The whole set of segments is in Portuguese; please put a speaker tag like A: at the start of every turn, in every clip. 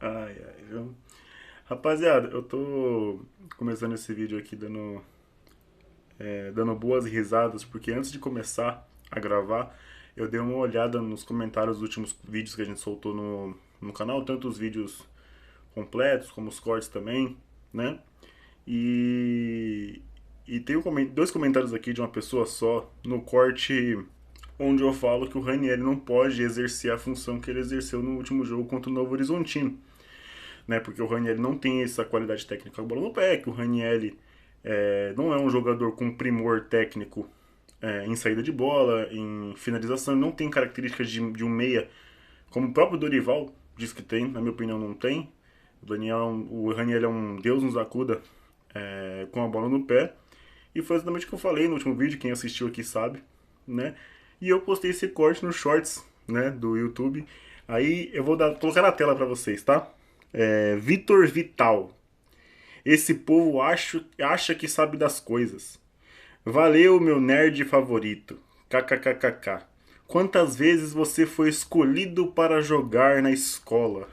A: Ai, ai, viu? Rapaziada, eu tô começando esse vídeo aqui dando boas risadas, porque antes de começar a gravar, eu dei uma olhada nos comentários dos últimos vídeos que a gente soltou no canal, tanto os vídeos completos como os cortes também, né? E, e tem dois comentários aqui de uma pessoa só no corte onde eu falo que o Ranieri não pode exercer a função que ele exerceu no último jogo contra o Novo Horizontino, né? Porque o Ranieri não tem essa qualidade técnica com a bola no pé, que o Ranieri não é um jogador com primor técnico em saída de bola, em finalização, não tem características de um meia, como o próprio Dorival diz que tem, na minha opinião não tem. O Ranieri é um Deus nos acuda com a bola no pé. E foi exatamente o que eu falei no último vídeo, quem assistiu aqui sabe, né? E eu postei esse corte nos shorts, né, do YouTube. Aí eu vou colocar na tela pra vocês, tá? Vitor Vital. Esse povo acha que sabe das coisas. Valeu, meu nerd favorito. KKKKK. Quantas vezes você foi escolhido para jogar na escola?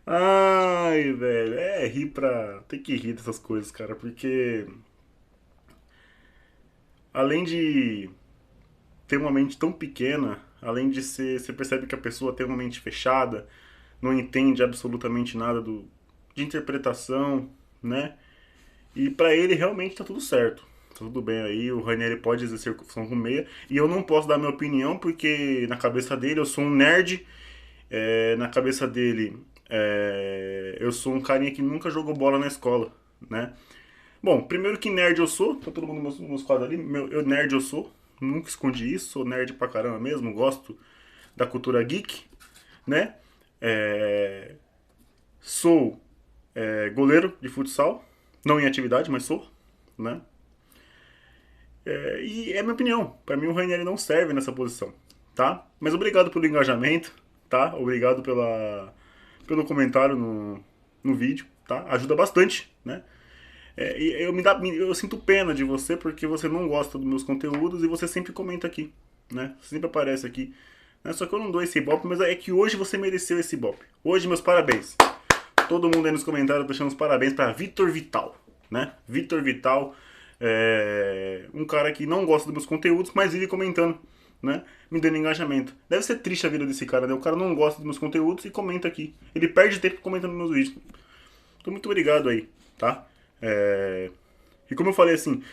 A: Ai, velho. Rir pra. Tem que rir dessas coisas, cara, porque. Além de ter uma mente tão pequena, além de ser. Você percebe que a pessoa tem uma mente fechada, não entende absolutamente nada de interpretação, né? E pra ele realmente tá tudo certo. Tá tudo bem aí, o Ranieri pode exercer função com meia. E eu não posso dar minha opinião, porque na cabeça dele eu sou um nerd. Na cabeça dele eu sou um carinha que nunca jogou bola na escola, né? Bom, primeiro que nerd eu sou, tá todo mundo nos quadros ali. Eu nerd eu sou, nunca escondi isso, sou nerd pra caramba mesmo, gosto da cultura geek, né? É, sou goleiro de futsal, não em atividade, mas sou, né? E é minha opinião. Pra mim o Ranieri não serve nessa posição, tá? Mas obrigado pelo engajamento, tá? Obrigado pelo comentário no vídeo, tá? Ajuda bastante, né? Eu sinto pena de você porque você não gosta dos meus conteúdos e você sempre comenta aqui, né? Você sempre aparece aqui. Né? Só que eu não dou esse ibope, mas é que hoje você mereceu esse ibope. Hoje, meus parabéns. Todo mundo aí nos comentários deixando os parabéns para Vitor Vital, né? Vitor Vital um cara que não gosta dos meus conteúdos, mas vive comentando, né? Me dando engajamento. Deve ser triste a vida desse cara, né? O cara não gosta dos meus conteúdos e comenta aqui. Ele perde tempo comentando meus vídeos. Então, muito obrigado aí, tá? E como eu falei assim,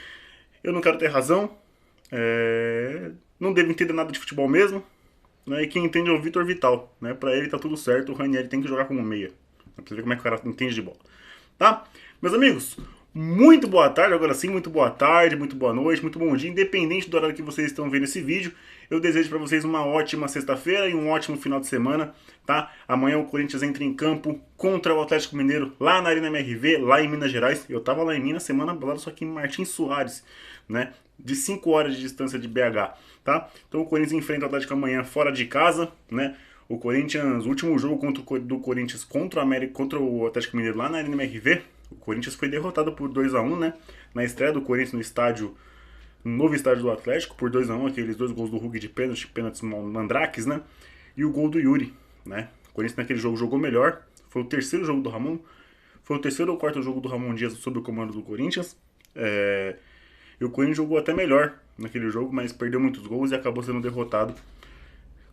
A: eu não quero ter razão, não devo entender nada de futebol mesmo, né? E quem entende é o Vitor Vital, né? Pra ele tá tudo certo, o Ranieri tem que jogar como meia. Pra você ver como é que o cara entende de bola. Tá? Meus amigos, muito boa tarde, agora sim, muito boa tarde, muito boa noite, muito bom dia, independente do horário que vocês estão vendo esse vídeo. Eu desejo para vocês uma ótima sexta-feira e um ótimo final de semana, tá? Amanhã o Corinthians entra em campo contra o Atlético Mineiro lá na Arena MRV, lá em Minas Gerais. Eu tava lá em Minas semana passada, só que em Martins Soares, né? De 5 horas de distância de BH, tá? Então o Corinthians enfrenta o Atlético amanhã fora de casa, né? O Corinthians, o último jogo do Corinthians contra o América, contra o Atlético Mineiro lá na Arena MRV, o Corinthians foi derrotado por 2 a 1, né? Na estreia do Corinthians no novo estádio do Atlético, por 2 a 1, aqueles dois gols do Hulk de pênalti, pênaltis mandrakes, né? E o gol do Yuri, né? O Corinthians naquele jogo jogou melhor. Foi o terceiro jogo do Ramon. Foi o terceiro ou quarto jogo do Ramon Dias sob o comando do Corinthians. E o Corinthians jogou até melhor naquele jogo, mas perdeu muitos gols e acabou sendo derrotado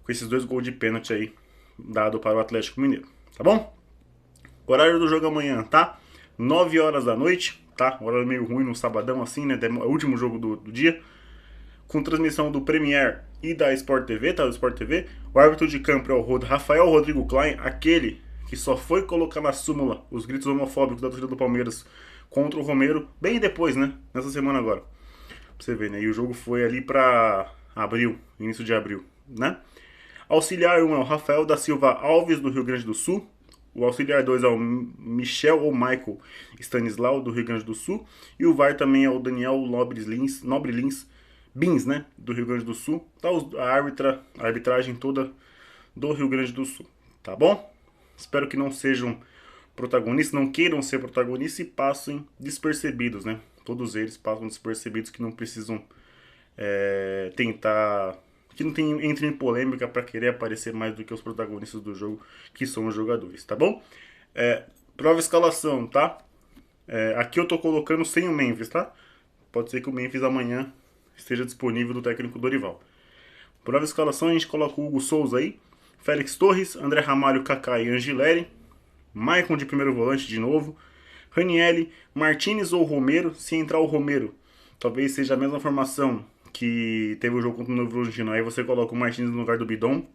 A: com esses dois gols de pênalti aí dado para o Atlético Mineiro. Tá bom? O horário do jogo amanhã, tá? 9 horas da noite, tá? Horário meio ruim no sabadão assim, né? É o último jogo do dia. Com transmissão do Premier e da Sport TV, tá? Do Sport TV. O árbitro de campo é o Rafael Rodrigo Klein, aquele que só foi colocar na súmula os gritos homofóbicos da torcida do Palmeiras contra o Romero, bem depois, né? Nessa semana agora. Pra você ver, né? E o jogo foi ali pra abril, início de abril, né? Auxiliar 1 é o Rafael da Silva Alves, do Rio Grande do Sul. O auxiliar 2 é o Michel ou Michael Stanislau, do Rio Grande do Sul. E o VAR também é o Daniel Nobre Lins Bins, né, do Rio Grande do Sul. Tá a arbitragem toda do Rio Grande do Sul. Tá bom? Espero que não sejam protagonistas, não queiram ser protagonistas e passem despercebidos, né? Todos eles passam despercebidos, que não precisam tentar que não tem, entre em polêmica para querer aparecer mais do que os protagonistas do jogo, que são os jogadores, tá bom? Prova escalação, tá? Aqui eu tô colocando sem o Memphis, tá? Pode ser que o Memphis amanhã esteja disponível do técnico Dorival. Prova escalação, a gente coloca o Hugo Souza aí, Félix Torres, André Ramalho, Kaká e Angileri, Maicon de primeiro volante de novo, Ranielli, Martinez ou Romero. Se entrar o Romero, talvez seja a mesma formação que teve o jogo contra o Novo Horizontino. Aí você coloca o Martinez no lugar do Bidon.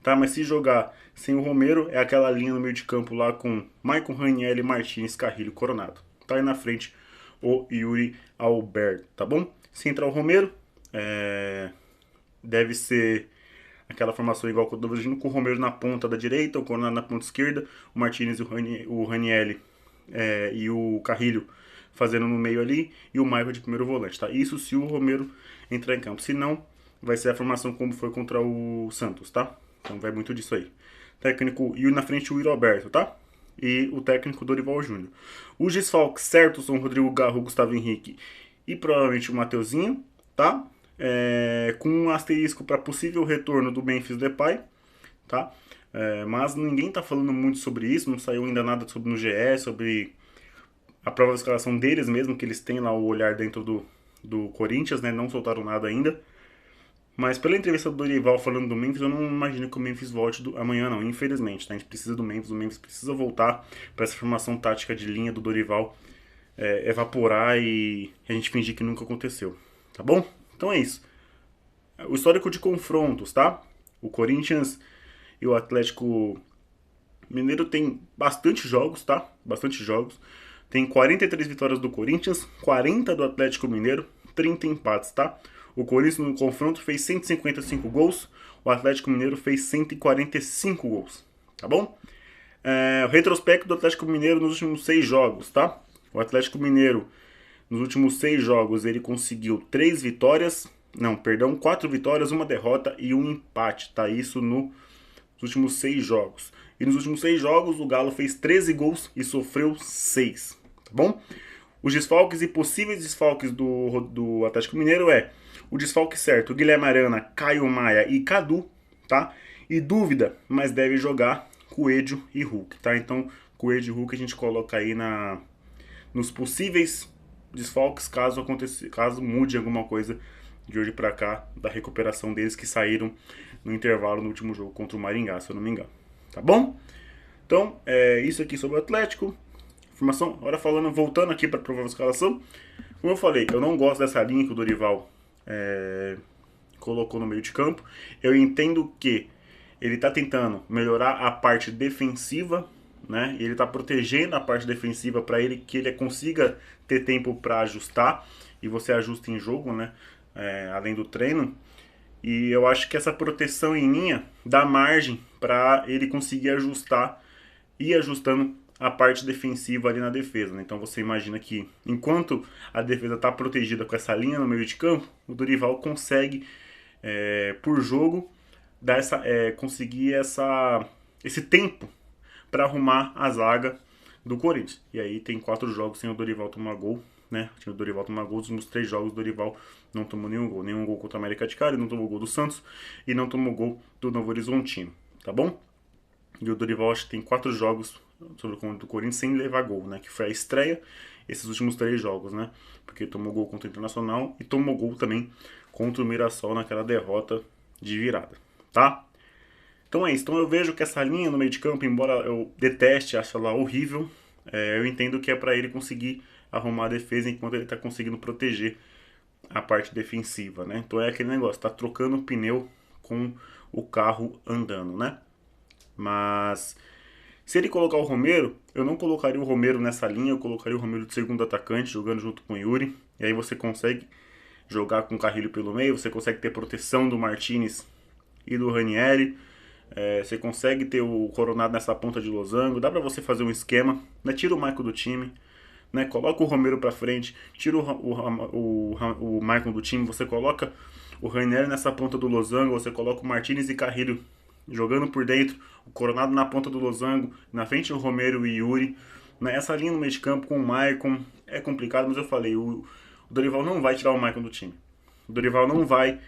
A: Tá? Mas se jogar sem o Romero, é aquela linha no meio de campo lá com Maicon, Ranielli, Martinez, Carrilho, Coronado. Tá aí na frente o Yuri Alberto, tá bom? Se entrar o Romero, deve ser aquela formação igual que eu tô vendo, com o Romero na ponta da direita, o Coronado na ponta esquerda, o Martinez e o Ranielli e o Carrilho fazendo no meio ali, e o Maicon de primeiro volante, tá? Isso se o Romero entrar em campo. Se não, vai ser a formação como foi contra o Santos, tá? Então vai muito disso aí. Técnico, e na frente o Yuri Alberto, tá? E o técnico Dorival Júnior. Os desfalques certos são o Rodrigo Garro, o Gustavo Henrique e provavelmente o Mateuzinho, tá? Com um asterisco para possível retorno do Memphis Depay, tá? Mas ninguém tá falando muito sobre isso, não saiu ainda nada sobre no GE, sobre a prova de escalação deles mesmo, que eles têm lá o olhar dentro do Corinthians, né? Não soltaram nada ainda. Mas pela entrevista do Dorival falando do Memphis, eu não imagino que o Memphis volte amanhã não, infelizmente, tá? A gente precisa do Memphis, o Memphis precisa voltar para essa formação tática de linha do Dorival evaporar e a gente fingir que nunca aconteceu, tá bom? Então é isso. O histórico de confrontos, tá? O Corinthians e o Atlético Mineiro tem bastante jogos, tá? Bastante jogos. Tem 43 vitórias do Corinthians, 40 do Atlético Mineiro, 30 empates, tá? O Corinthians no confronto fez 155 gols, o Atlético Mineiro fez 145 gols, tá bom? O retrospecto do Atlético Mineiro nos últimos 6 jogos, tá? O Atlético Mineiro, nos últimos 6 jogos, ele conseguiu 4 vitórias, 1 derrota e 1 empate, tá? Isso nos últimos 6 jogos. E nos últimos 6 jogos, o Galo fez 13 gols e sofreu 6, tá bom? Os desfalques e possíveis desfalques do Atlético Mineiro o desfalque certo, Guilherme Arana, Caio Maia e Cadu, tá? E dúvida, mas deve jogar Coelho e Hulk, tá? Então, Coelho e Hulk a gente coloca aí nos possíveis desfalques caso mude alguma coisa de hoje pra cá, da recuperação deles que saíram no intervalo no último jogo contra o Maringá, se eu não me engano, tá bom? Então, isso aqui sobre o Atlético. Informação, agora voltando aqui para a provável escalação. Como eu falei, eu não gosto dessa linha que o Dorival colocou no meio de campo. Eu entendo que ele está tentando melhorar a parte defensiva, né? Ele está protegendo a parte defensiva para que ele consiga ter tempo para ajustar. E você ajusta em jogo, né? Além do treino. E eu acho que essa proteção em linha dá margem para ele conseguir ajustar e ajustando a parte defensiva ali na defesa, né? Então você imagina que enquanto a defesa está protegida com essa linha no meio de campo, o Dorival consegue, por jogo, conseguir esse tempo para arrumar a zaga do Corinthians. E aí tem 4 jogos sem o Dorival tomar gol, né? O Dorival tomar gol, nos 3 jogos o Dorival não tomou nenhum gol. Nenhum gol contra a América de Cali, não tomou gol do Santos e não tomou gol do Novo Horizontino, tá bom? E o Dorival acho que tem 4 jogos sobre o comando do Corinthians sem levar gol, né? Que foi a estreia, esses últimos 3 jogos, né? Porque tomou gol contra o Internacional e tomou gol também contra o Mirassol naquela derrota de virada, tá? Então é isso. Então eu vejo que essa linha no meio de campo, embora eu deteste, ache ela horrível, eu entendo que é para ele conseguir arrumar a defesa enquanto ele tá conseguindo proteger a parte defensiva, né? Então é aquele negócio, tá trocando o pneu com o carro andando, né? Mas se ele colocar o Romero, eu não colocaria o Romero nessa linha, eu colocaria o Romero de segundo atacante, jogando junto com o Yuri. E aí você consegue jogar com o Carrilho pelo meio, você consegue ter proteção do Martinez e do Ranieri. Você consegue ter o Coronado nessa ponta de losango, dá pra você fazer um esquema, né? Tira o Maicon do time, né? Coloca o Romero pra frente, tira o Maicon do time, você coloca o Ranieri nessa ponta do losango, você coloca o Martinez e Carrilho jogando por dentro, o Coronado na ponta do losango, na frente o Romero e Yuri, né? Essa linha no meio de campo com o Maicon é complicado, mas eu falei, o Dorival não vai tirar o Maicon do time. O Dorival não vai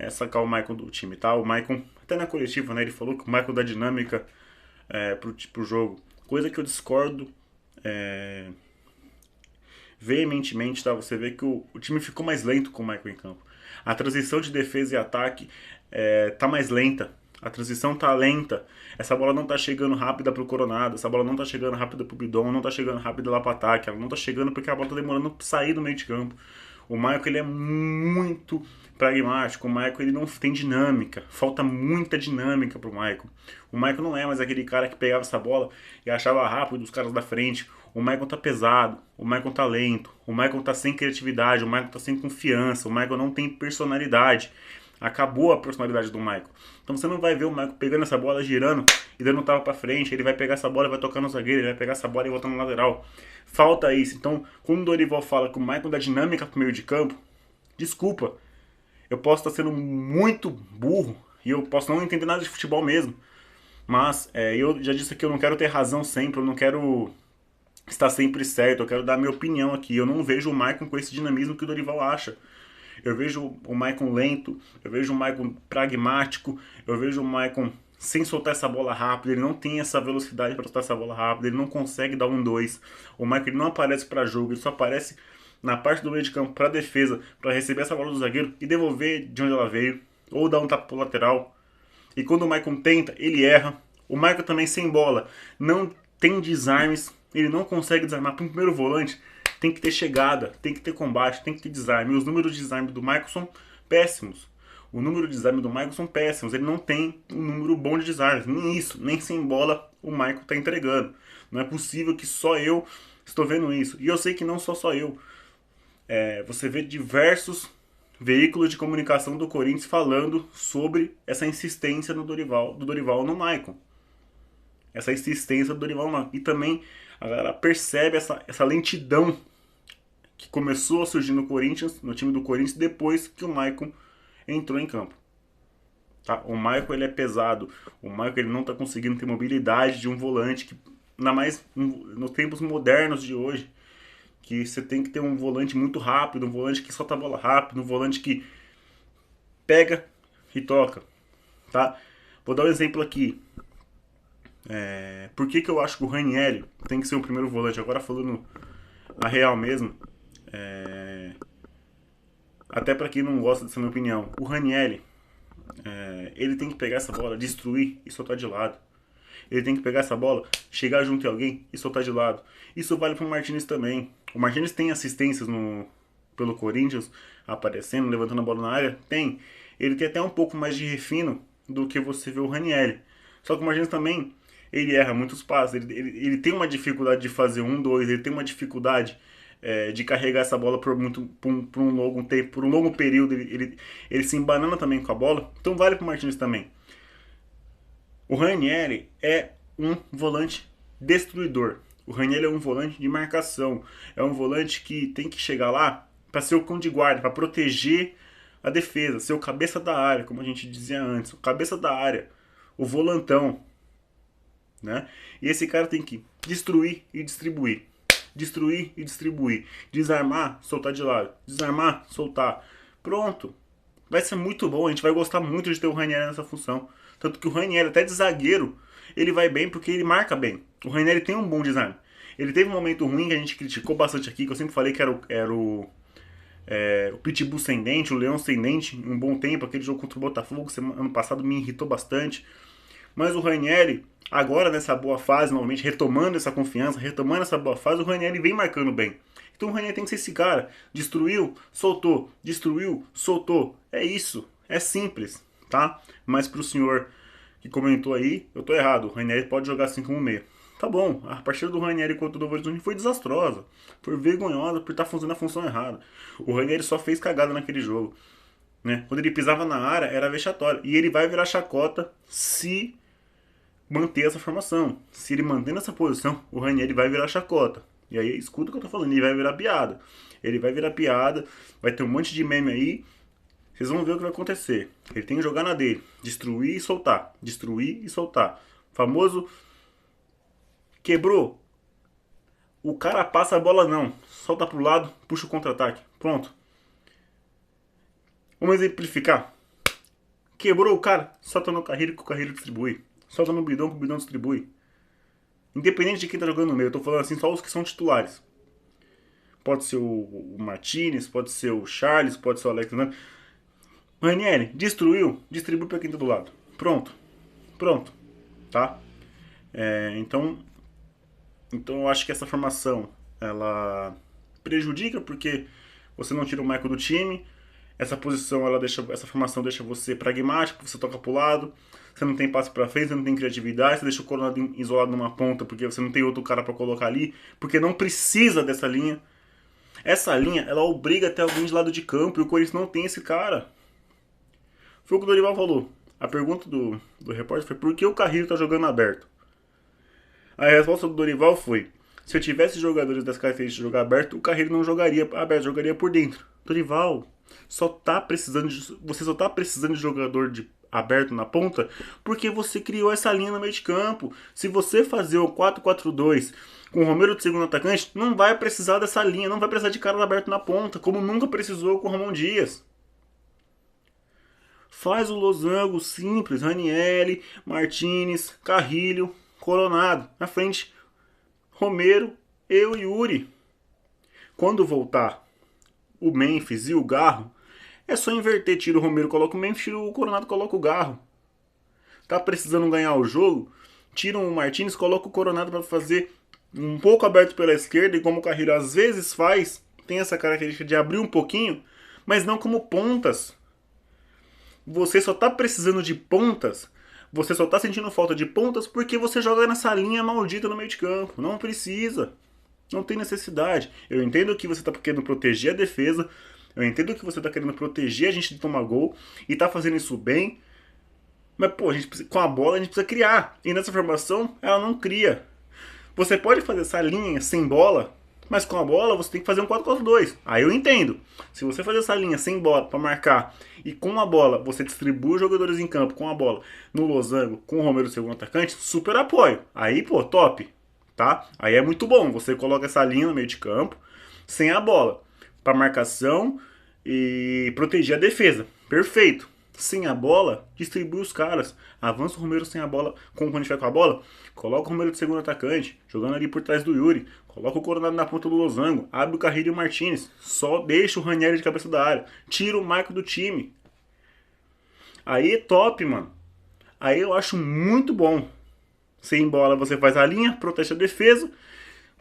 A: sacar o Maicon do time, tá? O Maicon, até na coletiva, né, ele falou que o Maicon dá dinâmica pro jogo. Coisa que eu discordo veementemente, tá? Você vê que o time ficou mais lento com o Maicon em campo. A transição de defesa e ataque tá mais lenta. A transição tá lenta. Essa bola não tá chegando rápida pro Coronado. Essa bola não tá chegando rápida pro Bidon. Não tá chegando rápida lá pro ataque. Ela não tá chegando porque a bola tá demorando pra sair do meio de campo. O Maicon, ele é muito pragmático. O Maicon, ele não tem dinâmica. Falta muita dinâmica pro Maicon. O Maicon não é mais aquele cara que pegava essa bola e achava rápido os caras da frente. O Maicon tá pesado. O Maicon tá lento. O Maicon tá sem criatividade. O Maicon tá sem confiança. O Maicon não tem personalidade. Acabou a personalidade do Maicon. Então você não vai ver o Maicon pegando essa bola, girando e dando um tapa pra frente. Ele vai pegar essa bola e vai tocar no zagueiro. Ele vai pegar essa bola e voltar no lateral. Falta isso. Então, quando o Dorival fala que o Maicon dá dinâmica pro meio de campo, desculpa. Eu posso estar sendo muito burro e eu posso não entender nada de futebol mesmo. Mas eu já disse que eu não quero ter razão sempre. Eu não quero estar sempre certo. Eu quero dar minha opinião aqui. Eu não vejo o Maicon com esse dinamismo que o Dorival acha. Eu vejo o Maicon lento, eu vejo o Maicon pragmático, eu vejo o Maicon sem soltar essa bola rápido, ele não tem essa velocidade para soltar essa bola rápido, ele não consegue dar 1-2. O Maicon ele não aparece para jogo, ele só aparece na parte do meio de campo para defesa, para receber essa bola do zagueiro e devolver de onde ela veio, ou dar um tapa pro lateral. E quando o Maicon tenta, ele erra. O Maicon também sem bola não tem desarmes, ele não consegue desarmar para um primeiro volante. Tem que ter chegada, tem que ter combate, tem que ter desarme. E os números de desarme do Maicon são péssimos. O número de desarme do Maicon são péssimos. Ele não tem um número bom de desarme. Nem isso, nem sem bola o Maicon está entregando. Não é possível que só eu estou vendo isso. E eu sei que não só eu. Você vê diversos veículos de comunicação do Corinthians falando sobre essa insistência do Dorival no Maicon. Essa insistência do Dorival no Maicon. E também a galera percebe essa lentidão que começou a surgir no Corinthians, no time do Corinthians, depois que o Maicon entrou em campo. Tá? O Maicon ele é pesado. O Maicon ele não está conseguindo ter mobilidade de um volante, que, ainda mais nos tempos modernos de hoje, que você tem que ter um volante muito rápido, um volante que solta a bola rápido, um volante que pega e toca. Tá? Vou dar um exemplo aqui. Por que eu acho que o Ranieri tem que ser o primeiro volante? Agora falando a real mesmo. Até para quem não gosta dessa minha opinião. O Ranieri, ele tem que pegar essa bola, destruir e soltar de lado. Ele tem que pegar essa bola, chegar junto a alguém e soltar de lado. Isso vale para o Martinez também. O Martinez tem assistências pelo Corinthians, aparecendo, levantando a bola na área? Tem. Ele tem até um pouco mais de refino do que você vê o Ranieri. Só que o Martinez também, ele erra muitos passes. Ele tem uma dificuldade de fazer 1-2, ele tem uma dificuldade de carregar essa bola por um longo tempo, por um longo período. Ele se embanana também com a bola. Então vale para o Martinez também. O Ranieri é um volante destruidor. O Ranieri é um volante de marcação. É um volante que tem que chegar lá para ser o cão de guarda, para proteger a defesa, ser o cabeça da área, como a gente dizia antes. O cabeça da área, o volantão. Né? E esse cara tem que destruir e distribuir. Destruir e distribuir. Desarmar, soltar de lado. Desarmar, soltar. Pronto. Vai ser muito bom. A gente vai gostar muito de ter o Ranieri nessa função. Tanto que o Ranieri, até de zagueiro, ele vai bem porque ele marca bem. O Ranieri tem um bom desarme. Ele teve um momento ruim que a gente criticou bastante aqui, que eu sempre falei que era o Pitbull sem dente, o Leão sem dente, um bom tempo. Aquele jogo contra o Botafogo, ano passado, me irritou bastante. Mas o Ranieri, agora nessa boa fase, novamente, retomando essa confiança, retomando essa boa fase, o Ranieri vem marcando bem. Então o Ranieri tem que ser esse cara. Destruiu, soltou. Destruiu, soltou. É isso. É simples, tá? Mas pro senhor que comentou aí, eu tô errado. O Ranieri pode jogar assim como meia. Tá bom, a partida do Ranieri contra o Novo Horizonte foi desastrosa. Foi vergonhosa por estar fazendo a função errada. O Ranieri só fez cagada naquele jogo. Né? Quando ele pisava na área, era vexatório. E ele vai virar chacota se manter essa formação. Se ele manter nessa posição, o Ranieri vai virar chacota. E aí, escuta o que eu tô falando, ele vai virar piada. Ele vai virar piada, vai ter um monte de meme aí. Vocês vão ver o que vai acontecer. Ele tem que jogar na dele. Destruir e soltar. Destruir e soltar. Famoso quebrou. O cara passa a bola não. Solta pro lado, puxa o contra-ataque. Pronto. Vamos exemplificar. Quebrou o cara, solta no Carrilho que o Carrilho distribui. Solta no Bidão que o Bidão distribui. Independente de quem tá jogando no meio, eu tô falando assim só os que são titulares. Pode ser o Martinez, pode ser o Charles, pode ser o Alex Hernandez. Ranieri, destruiu, distribui pra quem tá do lado. Pronto. Pronto. Tá? Então eu acho que essa formação, ela prejudica porque você não tira o Michael do time. Essa formação deixa você pragmático, você toca pro lado, você não tem passe pra frente, você não tem criatividade, você deixa o Coronado isolado numa ponta porque você não tem outro cara pra colocar ali, porque não precisa dessa linha. Essa linha, ela obriga até alguém de lado de campo e o Corinthians não tem esse cara. Foi o que o Dorival falou. A pergunta do repórter foi por que o Carrillo tá jogando aberto? A resposta do Dorival foi: se eu tivesse jogadores das características de jogar aberto, o Carrillo não jogaria aberto, jogaria por dentro. Dorival, você só tá precisando de jogador aberto na ponta porque você criou essa linha no meio de campo. Se você fazer o 4-4-2 com o Romero de segundo atacante, não vai precisar dessa linha, não vai precisar de cara aberto na ponta, como nunca precisou com o Ramon Dias. Faz o losango simples, Ranieri, Martinez, Carrilho, Coronado. Na frente, Romero, eu e Yuri. Quando voltar o Memphis e o Garro, é só inverter. Tira o Romero, coloca o Memphis, tira o Coronado, coloca o Garro. Tá precisando ganhar o jogo? Tira o Martinez, coloca o Coronado para fazer um pouco aberto pela esquerda. E como o Carrilho às vezes faz, tem essa característica de abrir um pouquinho, mas não como pontas. Você só tá precisando de pontas, você só tá sentindo falta de pontas porque você joga nessa linha maldita no meio de campo. Não precisa. Não tem necessidade. Eu entendo que você tá querendo proteger a defesa, eu entendo que você tá querendo proteger a gente de tomar gol e tá fazendo isso bem, mas pô, com a bola a gente precisa criar. E nessa formação, ela não cria. Você pode fazer essa linha sem bola, mas com a bola você tem que fazer um 4-4-2. Aí eu entendo. Se você fazer essa linha sem bola para marcar e com a bola você distribui os jogadores em campo com a bola no losango, com o Romero segundo atacante, super apoio. Aí, pô, top. Tá? Aí é muito bom. Você coloca essa linha no meio de campo sem a bola para marcação e proteger a defesa. Perfeito. Sem a bola, distribui os caras. Avança o Romero sem a bola. Quando a gente vai com a bola, coloca o Romero de segundo atacante, jogando ali por trás do Yuri. Coloca o Coronado na ponta do losango. Abre o Carrilho e o Martinez. Só deixa o Ranieri de cabeça da área. Tira o Michael do time. Aí é top, mano. Aí eu acho muito bom. Sem bola você faz a linha, protege a defesa.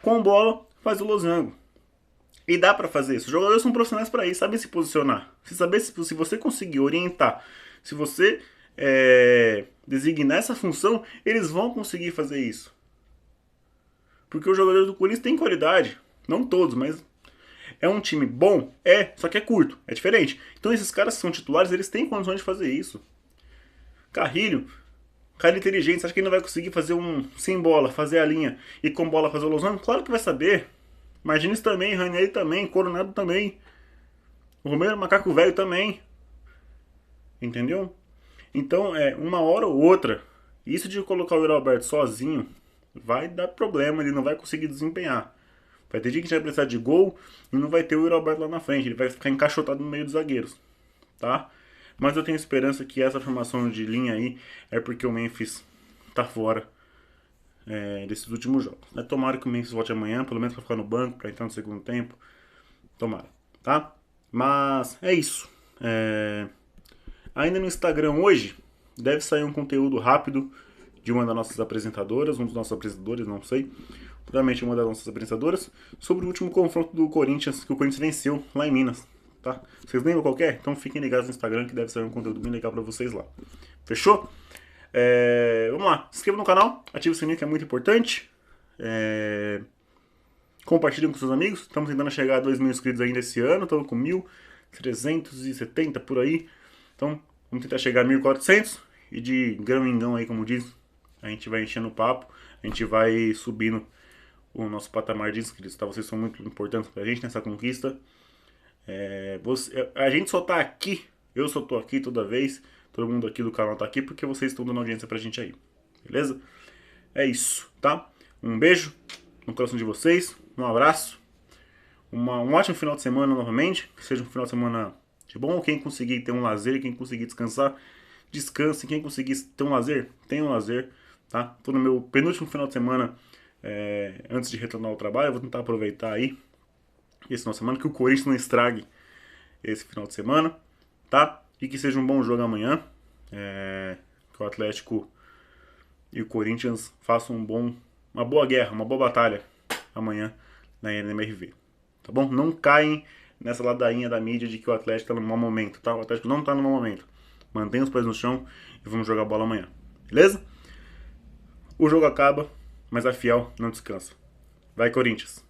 A: Com bola, faz o losango. E dá pra fazer isso. Os jogadores são profissionais pra isso, sabem se posicionar. Se você conseguir orientar, se você designar essa função, eles vão conseguir fazer isso. Porque os jogadores do Corinthians têm qualidade. Não todos, mas é um time bom? Só que é curto, é diferente. Então esses caras que são titulares, eles têm condições de fazer isso. Carrilho, cara inteligente, você acha que ele não vai conseguir fazer sem bola, fazer a linha e com bola fazer o losango? Claro que vai saber. Martinez também, Ranieri também, Coronado também. O Romero Macaco Velho também. Entendeu? Então, uma hora ou outra, isso de colocar o Yuri Alberto sozinho vai dar problema, ele não vai conseguir desempenhar. Vai ter dia que a gente vai precisar de gol e não vai ter o Yuri Alberto lá na frente, ele vai ficar encaixotado no meio dos zagueiros. Tá? Mas eu tenho esperança que essa formação de linha aí é porque o Memphis tá fora desses últimos jogos. Tomara que o Memphis volte amanhã, pelo menos pra ficar no banco, pra entrar no segundo tempo. Tomara, tá? Mas é isso. Ainda no Instagram hoje deve sair um conteúdo rápido de uma das nossas apresentadoras, um dos nossos apresentadores, não sei. Provavelmente uma das nossas apresentadoras, sobre o último confronto do Corinthians, que o Corinthians venceu lá em Minas. Tá? Vocês lembram qual que é? Então fiquem ligados no Instagram que deve sair um conteúdo bem legal pra vocês lá. Fechou? Vamos lá, se inscreva no canal, ative o sininho que é muito importante. Compartilhem com seus amigos. Estamos tentando chegar a 2.000 inscritos ainda esse ano. Estamos com 1.370 por aí. Então vamos tentar chegar a 1.400. E de grão em grão aí, como diz, a gente vai enchendo o papo. A gente vai subindo o nosso patamar de inscritos, tá? Vocês são muito importantes pra gente nessa conquista. A gente só tá aqui, eu só tô aqui toda vez, todo mundo aqui do canal tá aqui porque vocês estão dando audiência pra gente aí, beleza? É isso, tá? Um beijo no coração de vocês, um abraço, um ótimo final de semana novamente, que seja um final de semana de bom, quem conseguir ter um lazer, quem conseguir descansar, descansem. Quem conseguir ter um lazer, tenha um lazer, tá? Tô no meu penúltimo final de semana antes de retornar ao trabalho. Eu vou tentar aproveitar aí esse final de semana, que o Corinthians não estrague esse final de semana, tá? E que seja um bom jogo amanhã. Que o Atlético e o Corinthians façam uma boa guerra, uma boa batalha amanhã na NMRV. Tá bom? Não caem nessa ladainha da mídia de que o Atlético tá no mau momento, tá? O Atlético não tá no mau momento. Mantenha os pés no chão e vamos jogar bola amanhã. Beleza? O jogo acaba, mas a Fiel não descansa. Vai, Corinthians!